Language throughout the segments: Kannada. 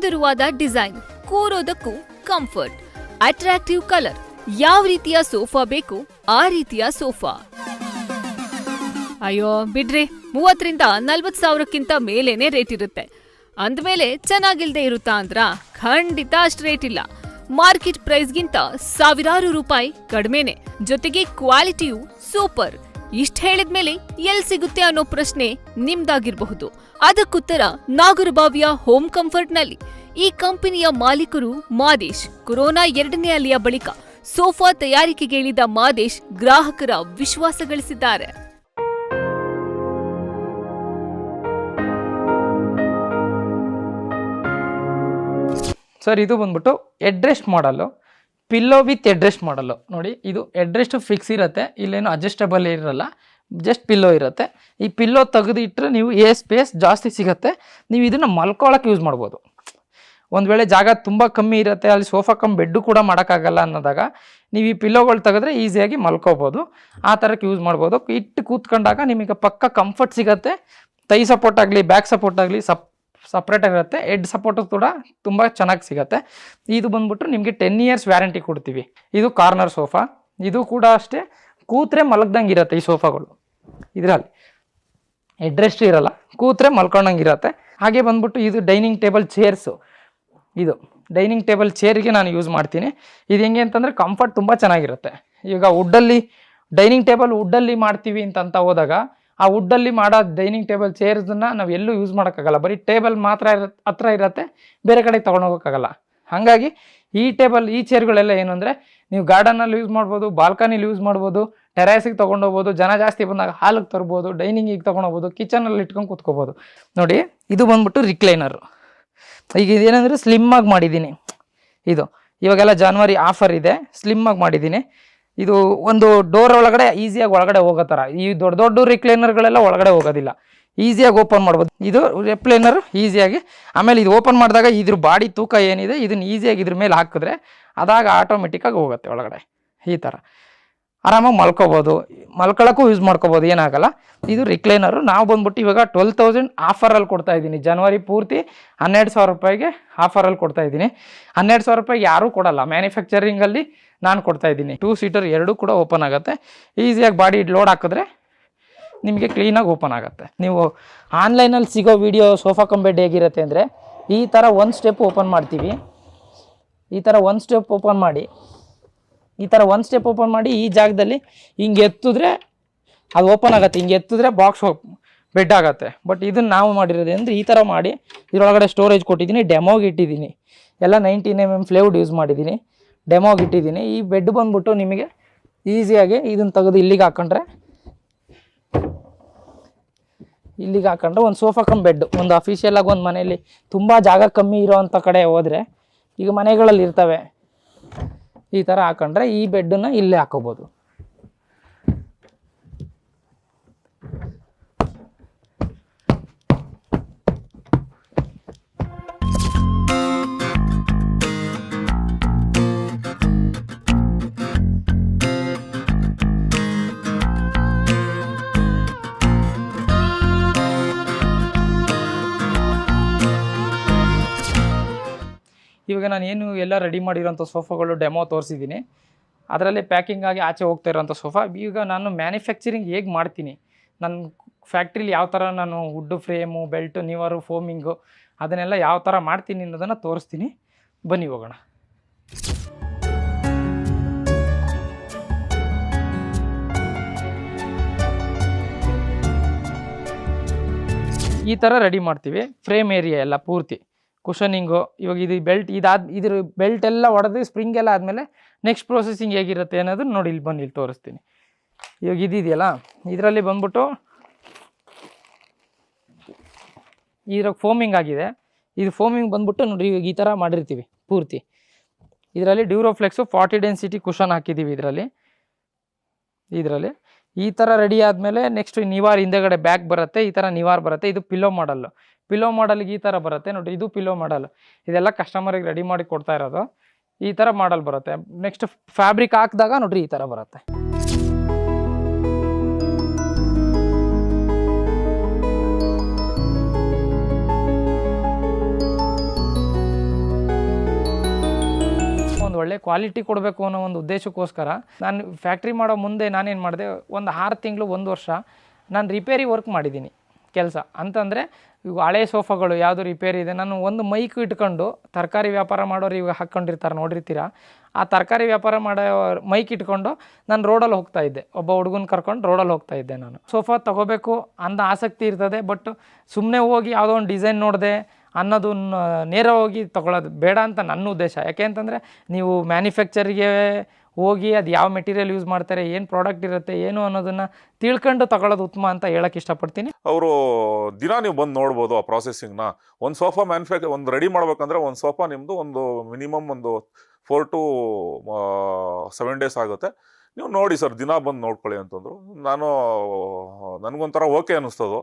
ಸುಂದರವಾದ ಡಿಸೈನ್, ಕೂರೋದಕ್ಕೂ ಕಂಫರ್ಟ್, ಅಟ್ರಾಕ್ಟಿವ್ ಕಲರ್, ಯಾವ ರೀತಿಯ ಸೋಫಾ ಬೇಕು ಆ ರೀತಿಯ ಸೋಫಾ. ಅಯ್ಯೋ ಬಿಡ್ರಿ, 30,000 ರಿಂದ 40,000ಕ್ಕಿಂತ ಮೇಲೇನೆ ರೇಟ್ ಇರುತ್ತೆ. ಅಂದ್ಮೇಲೆ ಚೆನ್ನಾಗಿಲ್ದೆ ಇರುತ್ತಾ ಅಂದ್ರ ಖಂಡಿತ ಅಷ್ಟ್ ರೇಟ್ ಇಲ್ಲ. ಮಾರ್ಕೆಟ್ ಪ್ರೈಸ್ಗಿಂತ ಸಾವಿರಾರು ರೂಪಾಯಿ ಕಡಿಮೆನೆ, ಜೊತೆಗೆ ಕ್ವಾಲಿಟಿಯು ಸೂಪರ್. ಇಷ್ಟ ಹೇಳಿದ್ಮೇಲೆ ಎಲ್ ಸಿಗುತ್ತೆ ಅನ್ನೋ ಪ್ರಶ್ನೆ ನಿಮ್ದಾಗಿರಬಹುದು. ಅದಕ್ಕುತ್ತರ ನಾಗರಬಾವಿಯ ಹೋಮ್ ಕಂಫರ್ಟ್ನಲ್ಲಿ. ಈ ಕಂಪನಿಯ ಮಾಲೀಕರು ಮಾದೇಶ್. ಕೊರೋನಾ 2ನೇ ಅಲೆಯ ಬಳಿಕ ಸೋಫಾ ತಯಾರಿಕೆಗೆ ಇಳಿದ ಮಾದೇಶ್ ಗ್ರಾಹಕರ ವಿಶ್ವಾಸ ಗಳಿಸಿದ್ದಾರೆ. ಸರ್, ಇದು ಬಂದ್ಬಿಟ್ಟು ಹೆಡ್ರೆಸ್ಟ್ ಮಾಡಲ್ಲು, ಪಿಲ್ಲೋ ವಿತ್ ಹೆಡ್ರೆಸ್ಟ್ ಮಾಡಲ್ಲು. ನೋಡಿ, ಇದು ಹೆಡ್ರೆಸ್ಟ್ ಫಿಕ್ಸ್ ಇರುತ್ತೆ, ಇಲ್ಲೇನು ಅಡ್ಜಸ್ಟಬಲ್ ಇರಲ್ಲ, ಜಸ್ಟ್ ಪಿಲ್ಲೋ ಇರುತ್ತೆ. ಈ ಪಿಲ್ಲೋ ತೆಗೆದಿಟ್ಟರೆ ನೀವು ಸ್ಪೇಸ್ ಜಾಸ್ತಿ ಸಿಗುತ್ತೆ. ನೀವು ಇದನ್ನು ಮಲ್ಕೊಳ್ಳೋಕೆ ಯೂಸ್ ಮಾಡ್ಬೋದು. ಒಂದು ವೇಳೆ ಜಾಗ ತುಂಬ ಕಮ್ಮಿ ಇರುತ್ತೆ, ಅಲ್ಲಿ ಸೋಫಾ ಬೆಡ್ಡು ಕೂಡ ಮಾಡೋಕ್ಕಾಗಲ್ಲ ಅನ್ನೋದಾಗ ನೀವು ಈ ಪಿಲ್ಲೋಗಳು ತೆಗೆದ್ರೆ ಈಸಿಯಾಗಿ ಮಲ್ಕೋಬೋದು. ಆ ಥರಕ್ಕೆ ಯೂಸ್ ಮಾಡ್ಬೋದು. ಇಟ್ಟು ಕೂತ್ಕೊಂಡಾಗ ನಿಮಗೆ ಪಕ್ಕ ಕಂಫರ್ಟ್ ಸಿಗುತ್ತೆ. ತೈ ಸಪೋರ್ಟ್ ಆಗಲಿ, ಬ್ಯಾಕ್ ಸಪೋರ್ಟ್ ಆಗಲಿ ಸಪ್ರೇಟಾಗಿರುತ್ತೆ. ಹೆಡ್ ಸಪೋರ್ಟು ಕೂಡ ತುಂಬ ಚೆನ್ನಾಗಿ ಸಿಗುತ್ತೆ. ಇದು ಬಂದ್ಬಿಟ್ಟು ನಿಮಗೆ 10 years ವ್ಯಾರಂಟಿ ಕೊಡ್ತೀವಿ. ಇದು ಕಾರ್ನರ್ ಸೋಫಾ. ಇದು ಕೂಡ ಅಷ್ಟೇ, ಕೂತ್ರೆ ಮಲಗ್ದಂಗೆ ಇರುತ್ತೆ ಈ ಸೋಫಾಗಳು. ಇದರಲ್ಲಿ ಹೆಡ್ರೆಸ್ಟ್ ಇರಲ್ಲ, ಕೂತ್ರೆ ಮಲ್ಕೊಂಡಂಗೆ ಇರುತ್ತೆ. ಹಾಗೆ ಬಂದ್ಬಿಟ್ಟು ಇದು ಡೈನಿಂಗ್ ಟೇಬಲ್ ಚೇರ್ಸು. ಇದು ಡೈನಿಂಗ್ ಟೇಬಲ್ ಚೇರಿಗೆ ನಾನು ಯೂಸ್ ಮಾಡ್ತೀನಿ. ಇದು ಹೆಂಗೆ ಅಂತಂದರೆ ಕಂಫರ್ಟ್ ತುಂಬ ಚೆನ್ನಾಗಿರುತ್ತೆ. ಈಗ ವುಡ್ಡಲ್ಲಿ ಡೈನಿಂಗ್ ಟೇಬಲ್ ವುಡ್ಡಲ್ಲಿ ಮಾಡ್ತೀವಿ ಅಂತ ಹೋದಾಗ ಆ ವುಡ್ಡಲ್ಲಿ ಮಾಡೋ ಡೈನಿಂಗ್ ಟೇಬಲ್ ಚೇರ್ಸನ್ನ ನಾವು ಎಲ್ಲೂ ಯೂಸ್ ಮಾಡೋಕ್ಕಾಗಲ್ಲ. ಬರೀ ಟೇಬಲ್ ಮಾತ್ರ ಹತ್ರ ಇರುತ್ತೆ, ಬೇರೆ ಕಡೆಗೆ ತೊಗೊಂಡೋಗೋಕ್ಕಾಗಲ್ಲ. ಹಾಗಾಗಿ ಈ ಚೇರ್ಗಳೆಲ್ಲ ಏನು ಅಂದರೆ ನೀವು ಗಾರ್ಡನಲ್ಲಿ ಯೂಸ್ ಮಾಡ್ಬೋದು, ಬಾಲ್ಕನಿಲಿ ಯೂಸ್ ಮಾಡ್ಬೋದು, ಟೆರೇಸಿಗೆ ತೊಗೊಂಡೋಗ್ಬೋದು, ಜನ ಜಾಸ್ತಿ ಬಂದಾಗ ಹಾಲಿಗೆ ತರ್ಬೋದು, ಡೈನಿಂಗಿಗೆ ತೊಗೊಂಡೋಗ್ಬೋದು, ಕಿಚನಲ್ಲಿ ಇಟ್ಕೊಂಡು ಕೂತ್ಕೋಬೋದು. ನೋಡಿ, ಇದು ಬಂದ್ಬಿಟ್ಟು ರಿಕ್ಲೈನರು. ಈಗ ಇದೇನೆಂದರೆ ಸ್ಲಿಮ್ಮಾಗಿ ಮಾಡಿದ್ದೀನಿ. ಇದು ಇವಾಗೆಲ್ಲ ಜಾನ್ವರಿ ಆಫರ್ ಇದೆ, ಸ್ಲಿಮ್ಮಾಗಿ ಮಾಡಿದ್ದೀನಿ. ಇದು ಒಂದು ಡೋರ್ ಒಳಗಡೆ ಈಸಿಯಾಗಿ ಒಳಗಡೆ ಹೋಗೋ ಥರ. ಈ ದೊಡ್ಡ ರಿಕ್ಲೈನರ್ಗಳೆಲ್ಲ ಒಳಗಡೆ ಹೋಗೋದಿಲ್ಲ, ಈಸಿಯಾಗಿ ಓಪನ್ ಮಾಡ್ಬೋದು. ಇದು ರಿಕ್ಲೈನರ್ ಈಸಿಯಾಗಿ. ಆಮೇಲೆ ಇದು ಓಪನ್ ಮಾಡಿದಾಗ ಇದ್ರ ಬಾಡಿ ತೂಕ ಏನಿದೆ ಇದನ್ನು ಈಸಿಯಾಗಿ ಇದ್ರ ಮೇಲೆ ಹಾಕಿದ್ರೆ ಅದಾಗ ಆಟೋಮೆಟಿಕ್ಕಾಗಿ ಹೋಗುತ್ತೆ ಒಳಗಡೆ. ಈ ಥರ ಆರಾಮಾಗಿ ಮಲ್ಕೋಬೋದು, ಮಲ್ಕೊಳ್ಳೋಕ್ಕೂ ಯೂಸ್ ಮಾಡ್ಕೋಬೋದು, ಏನಾಗಲ್ಲ. ಇದು ರಿಕ್ಲೈನರು. ನಾವು ಬಂದ್ಬಿಟ್ಟು ಇವಾಗ 12,000 ಆಫರಲ್ಲಿ ಕೊಡ್ತಾಯಿದ್ದೀನಿ. ಜನವರಿ ಪೂರ್ತಿ 12,000 ರೂಪಾಯಿಗೆ ಆಫರಲ್ಲಿ ಕೊಡ್ತಾಯಿದ್ದೀನಿ. 12,000 ರೂಪಾಯಿಗೆ ಯಾರೂ ಕೊಡಲ್ಲ, ಮ್ಯಾನುಫ್ಯಾಕ್ಚರಿಂಗಲ್ಲಿ ನಾನು ಕೊಡ್ತಾಯಿದ್ದೀನಿ. 2 ಸೀಟರ್ ಎರಡೂ ಕೂಡ ಓಪನ್ ಆಗುತ್ತೆ. ಈಸಿಯಾಗಿ ಬಾಡಿ ಲೋಡ್ ಹಾಕಿದ್ರೆ ನಿಮಗೆ ಕ್ಲೀನಾಗಿ ಓಪನ್ ಆಗುತ್ತೆ. ನೀವು ಆನ್ಲೈನಲ್ಲಿ ಸಿಗೋ ವಿಡಿಯೋ ಸೋಫಾ ಬೆಡ್ ಹೇಗಿರುತ್ತೆ ಅಂದರೆ ಈ ಥರ ಒಂದು ಸ್ಟೆಪ್ ಓಪನ್ ಮಾಡ್ತೀವಿ. ಈ ಥರ ಒಂದು ಸ್ಟೆಪ್ ಓಪನ್ ಮಾಡಿ ಈ ಜಾಗದಲ್ಲಿ ಹಿಂಗೆ ಎತ್ತಿದ್ರೆ ಅದು ಓಪನ್ ಆಗುತ್ತೆ. ಹಿಂಗೆ ಎತ್ತಿದ್ರೆ ಬಾಕ್ಸ್ ಬೆಡ್ ಆಗುತ್ತೆ. ಬಟ್ ಇದನ್ನು ನಾವು ಮಾಡಿರೋದು ಅಂದರೆ ಈ ಥರ ಮಾಡಿ ಇದರೊಳಗಡೆ ಸ್ಟೋರೇಜ್ ಕೊಟ್ಟಿದ್ದೀನಿ, ಡೆಮೋಗೆ ಇಟ್ಟಿದ್ದೀನಿ. ಎಲ್ಲ 19mm ಫ್ಲೇವುಡ್ ಯೂಸ್ ಮಾಡಿದ್ದೀನಿ, ಡೆಮೋಗೆ ಇಟ್ಟಿದ್ದೀನಿ. ಈ ಬೆಡ್ ಬಂದ್ಬಿಟ್ಟು ನಿಮಗೆ ಈಸಿಯಾಗಿ ಇದನ್ನು ತೆಗೆದು ಇಲ್ಲಿಗೆ ಹಾಕೊಂಡ್ರೆ ಒಂದು ಸೋಫಾ ಬೆಡ್, ಒಂದು ಅಫಿಷಿಯಲಾಗಿ ಒಂದು ಮನೆಯಲ್ಲಿ ತುಂಬ ಜಾಗ ಕಮ್ಮಿ ಇರೋವಂಥ ಕಡೆ ಹೋದರೆ, ಈಗ ಮನೆಗಳಲ್ಲಿ ಇರ್ತವೆ, ಈ ಥರ ಹಾಕೊಂಡ್ರೆ ಈ ಬೆಡ್ಡನ್ನು ಇಲ್ಲೇ ಹಾಕೋಬೋದು. ಇವಾಗ ನಾನು ಏನು ಎಲ್ಲ ರೆಡಿ ಮಾಡಿರೋಂಥ ಸೋಫಾಗಳು ಡೆಮೋ ತೋರಿಸಿದ್ದೀನಿ. ಅದರಲ್ಲೇ ಪ್ಯಾಕಿಂಗ್ ಆಗಿ ಆಚೆ ಹೋಗ್ತಾ ಇರೋಂಥ ಸೋಫಾ. ಈಗ ನಾನು ಮ್ಯಾನುಫ್ಯಾಕ್ಚರಿಂಗ್ ಹೇಗೆ ಮಾಡ್ತೀನಿ, ನನ್ನ ಫ್ಯಾಕ್ಟ್ರಿಲಿ ಯಾವ ಥರ ನಾನು ವುಡ್ಡು ಫ್ರೇಮು, ಬೆಲ್ಟು, ನಿವರು, ಫೋಮಿಂಗು ಅದನ್ನೆಲ್ಲ ಯಾವ ಥರ ಮಾಡ್ತೀನಿ ಅನ್ನೋದನ್ನು ತೋರಿಸ್ತೀನಿ. ಬನ್ನಿ ಹೋಗೋಣ. ಈ ಥರ ರೆಡಿ ಮಾಡ್ತೀವಿ. ಫ್ರೇಮ್ ಏರಿಯಾ ಎಲ್ಲ ಪೂರ್ತಿ ಕುಷನಿಂಗು. ಇವಾಗ ಇದು ಬೆಲ್ಟ್ ಇದ್ರ ಬೆಲ್ಟ್ ಎಲ್ಲ ಹೊಡೆದು ಸ್ಪ್ರಿಂಗ್ ಎಲ್ಲ ಆದಮೇಲೆ ನೆಕ್ಸ್ಟ್ ಪ್ರೊಸೆಸಿಂಗ್ ಹೇಗಿರುತ್ತೆ ಅನ್ನೋದನ್ನ ನೋಡಿ, ಇಲ್ಲಿ ಬಂದು ಇಲ್ಲಿ ತೋರಿಸ್ತೀನಿ. ಇವಾಗ ಇದೆಯಲ್ಲ, ಇದರಲ್ಲಿ ಬಂದ್ಬಿಟ್ಟು ಇದ್ರಾಗ ಫೋಮಿಂಗ್ ಆಗಿದೆ. ಇದು ಫೋಮಿಂಗ್ ಬಂದ್ಬಿಟ್ಟು ನೋಡಿ, ಇವಾಗ ಈ ಥರ ಮಾಡಿರ್ತೀವಿ ಪೂರ್ತಿ. ಇದರಲ್ಲಿ ಡ್ಯೂರೋಫ್ಲೆಕ್ಸು 40 ಡೆನ್ಸಿಟಿ ಕುಷನ್ ಹಾಕಿದ್ದೀವಿ. ಇದರಲ್ಲಿ ಈ ಥರ ರೆಡಿ ಆದಮೇಲೆ ನೆಕ್ಸ್ಟ್ ನಿವಾರ್ ಹಿಂದೆಗಡೆ ಬ್ಯಾಕ್ ಬರುತ್ತೆ, ಈ ಥರ ನಿವಾರ್ ಬರುತ್ತೆ. ಇದು ಪಿಲ್ಲೋ ಮಾಡಲ್ಲು. ಪಿಲ್ಲೋ ಮಾಡಲ್ಗೆ ಈ ಥರ ಬರುತ್ತೆ ನೋಡಿ, ಇದು ಪಿಲ್ಲೋ ಮಾಡಲ್. ಇದೆಲ್ಲ ಕಸ್ಟಮರಿಗೆ ರೆಡಿ ಮಾಡಿ ಕೊಡ್ತಾ ಇರೋದು. ಈ ಥರ ಮಾಡಲ್ ಬರುತ್ತೆ. ನೆಕ್ಸ್ಟ್ ಫ್ಯಾಬ್ರಿಕ್ ಹಾಕಿದಾಗ ನೋಡ್ರಿ ಈ ಥರ ಬರುತ್ತೆ. ಒಳ್ಳೆ ಕ್ವಾಲಿಟಿ ಕೊಡಬೇಕು ಅನ್ನೋ ಒಂದು ಉದ್ದೇಶಕ್ಕೋಸ್ಕರ ನಾನು ಫ್ಯಾಕ್ಟ್ರಿ ಮಾಡೋ ಮುಂದೆ ನಾನೇನು ಮಾಡಿದೆ, ಒಂದು 6 ತಿಂಗಳು 1 ವರ್ಷ ನಾನು ರಿಪೇರಿ ವರ್ಕ್ ಮಾಡಿದ್ದೀನಿ ಕೆಲಸ. ಅಂತಂದರೆ ಇವಾಗ ಹಳೆ ಸೋಫಾಗಳು ಯಾವುದು ರಿಪೇರಿ ಇದೆ, ನಾನು ಒಂದು ಮೈಕ್ ಇಟ್ಕೊಂಡು ತರಕಾರಿ ವ್ಯಾಪಾರ ಮಾಡೋರು ಇವಾಗ ಹಾಕ್ಕೊಂಡಿರ್ತಾರೆ ನೋಡಿರ್ತೀರ, ಆ ತರಕಾರಿ ವ್ಯಾಪಾರ ಮಾಡೋ ಮೈಕ್ ಇಟ್ಕೊಂಡು ನಾನು ರೋಡಲ್ಲಿ ಹೋಗ್ತಾ ಇದ್ದೆ, ಒಬ್ಬ ಹುಡುಗನ ಕರ್ಕೊಂಡು ರೋಡಲ್ಲಿ ಹೋಗ್ತಾ ಇದ್ದೆ. ನಾನು ಸೋಫಾ ತೊಗೋಬೇಕು ಅಂದ ಆಸಕ್ತಿ ಇರ್ತದೆ, ಬಟ್ ಸುಮ್ಮನೆ ಹೋಗಿ ಯಾವುದೋ ಒಂದು ಡಿಸೈನ್ ನೋಡಿದೆ ಅನ್ನೋದು ನೇರ ಹೋಗಿ ತೊಗೊಳೋದು ಬೇಡ ಅಂತ ನನ್ನ ಉದ್ದೇಶ. ಯಾಕೆ ಅಂತಂದರೆ ನೀವು ಮ್ಯಾನುಫ್ಯಾಕ್ಚರಿಗೆ ಹೋಗಿ ಅದು ಯಾವ ಮೆಟೀರಿಯಲ್ ಯೂಸ್ ಮಾಡ್ತಾರೆ, ಏನು ಪ್ರಾಡಕ್ಟ್ ಇರುತ್ತೆ ಏನು ಅನ್ನೋದನ್ನು ತಿಳ್ಕೊಂಡು ತಗೊಳ್ಳೋದು ಉತ್ತಮ ಅಂತ ಹೇಳಕ್ಕೆ ಇಷ್ಟಪಡ್ತೀನಿ. ಅವರು ದಿನ ನೀವು ಬಂದು ನೋಡ್ಬೋದು ಆ ಪ್ರಾಸೆಸಿಂಗ್ನ. ಒಂದು ಸೋಫಾ ಒಂದು ರೆಡಿ ಮಾಡ್ಬೇಕಂದ್ರೆ ಒಂದು ಸೋಫಾ ನಿಮ್ಮದು ಒಂದು ಮಿನಿಮಮ್ ಒಂದು 4 to 7 ಡೇಸ್ ಆಗುತ್ತೆ. ನೀವು ನೋಡಿ ಸರ್, ದಿನ ಬಂದು ನೋಡ್ಕೊಳ್ಳಿ ಅಂತಂದರು. ನನಗೊಂಥರ ಓಕೆ ಅನ್ನಿಸ್ತದು.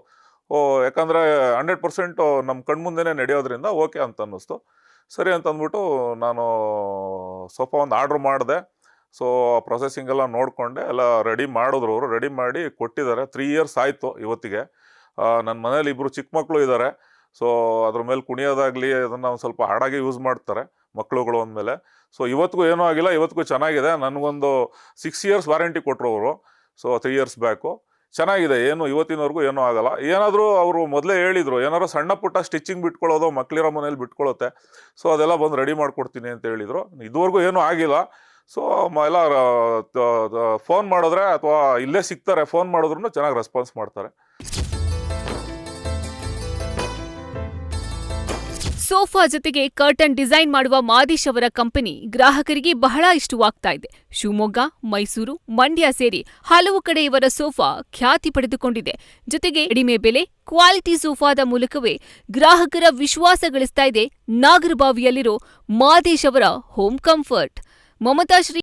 ಯಾಕಂದರೆ 100% ನಮ್ಮ ಕಣ್ಮುಂದೆನೇ ನಡೆಯೋದ್ರಿಂದ ಓಕೆ ಅಂತ ಅನ್ನಿಸ್ತು. ಸರಿ ಅಂತ ಅಂದ್ಬಿಟ್ಟು ನಾನು ಸೋಫಾ ಒಂದು ಆರ್ಡ್ರ್ ಮಾಡಿದೆ. ಸೊ ಪ್ರೊಸೆಸಿಂಗ್ ಎಲ್ಲ ನೋಡಿಕೊಂಡೆ, ಎಲ್ಲ ರೆಡಿ ಮಾಡಿದ್ರು ಅವರು. ರೆಡಿ ಮಾಡಿ ಕೊಟ್ಟಿದ್ದಾರೆ. 3 years ಆಯಿತು ಇವತ್ತಿಗೆ. ನನ್ನ ಮನೇಲಿ 2 ಚಿಕ್ಕ ಮಕ್ಕಳು ಇದ್ದಾರೆ. ಸೊ ಅದ್ರ ಮೇಲೆ ಕುಣಿಯೋದಾಗಲಿ ಅದನ್ನು ಒಂದು ಸ್ವಲ್ಪ ಹಾಡಾಗಿ ಯೂಸ್ ಮಾಡ್ತಾರೆ ಮಕ್ಕಳುಗಳು ಅಂದಮೇಲೆ. ಸೊ ಇವತ್ತಿಗೂ ಏನೂ ಆಗಿಲ್ಲ, ಇವತ್ತಿಗೂ ಚೆನ್ನಾಗಿದೆ. ನನಗೊಂದು 6 years ವಾರಂಟಿ ಕೊಟ್ಟರು ಅವರು. So 3 years back. ಚೆನ್ನಾಗಿದೆ, ಏನು ಇವತ್ತಿನವರೆಗೂ ಏನೂ ಆಗಲ್ಲ. ಏನಾದರೂ ಅವರು ಮೊದಲೇ ಹೇಳಿದರು, ಏನಾದ್ರು ಸಣ್ಣ ಪುಟ್ಟ ಸ್ಟಿಚಿಂಗ್ ಬಿಟ್ಕೊಳ್ಳೋದು ಮಕ್ಕಳಿರೋ ಮನೇಲಿ ಬಿಟ್ಕೊಳ್ಳುತ್ತೆ, ಸೊ ಅದೆಲ್ಲ ಬಂದು ರೆಡಿ ಮಾಡಿಕೊಡ್ತೀನಿ ಅಂತ ಹೇಳಿದರು. ಇದುವರೆಗೂ ಏನೂ ಆಗಿಲ್ಲ. ಸೊ ಎಲ್ಲ ಫೋನ್ ಮಾಡಿದ್ರೆ ಅಥವಾ ಇಲ್ಲೇ ಸಿಗ್ತಾರೆ, ಫೋನ್ ಮಾಡಿದ್ರು ಚೆನ್ನಾಗಿ ರೆಸ್ಪಾನ್ಸ್ ಮಾಡ್ತಾರೆ. ಸೋಫಾ ಜೊತೆಗೆ ಕರ್ಟನ್ ಡಿಸೈನ್ ಮಾಡುವ ಮಾದೀಶ್ ಅವರ ಕಂಪನಿ ಗ್ರಾಹಕರಿಗೆ ಬಹಳ ಇಷ್ಟವಾಗ್ತಾ ಇದೆ. ಶಿವಮೊಗ್ಗ, ಮೈಸೂರು, ಮಂಡ್ಯ ಸೇರಿ ಹಲವು ಕಡೆ ಇವರ ಸೋಫಾ ಖ್ಯಾತಿ ಪಡೆದುಕೊಂಡಿದೆ. ಜೊತೆಗೆ ಕಡಿಮೆ ಬೆಲೆ, ಕ್ವಾಲಿಟಿ ಸೋಫಾದ ಮೂಲಕವೇ ಗ್ರಾಹಕರ ವಿಶ್ವಾಸ ಗಳಿಸ್ತಾ ಇದೆ ನಾಗರಬಾವಿಯಲ್ಲಿರೋ ಮಾದೀಶ್ ಅವರ ಹೋಮ್ ಕಂಫರ್ಟ್. ಮಮತಾ ಶ್ರೀ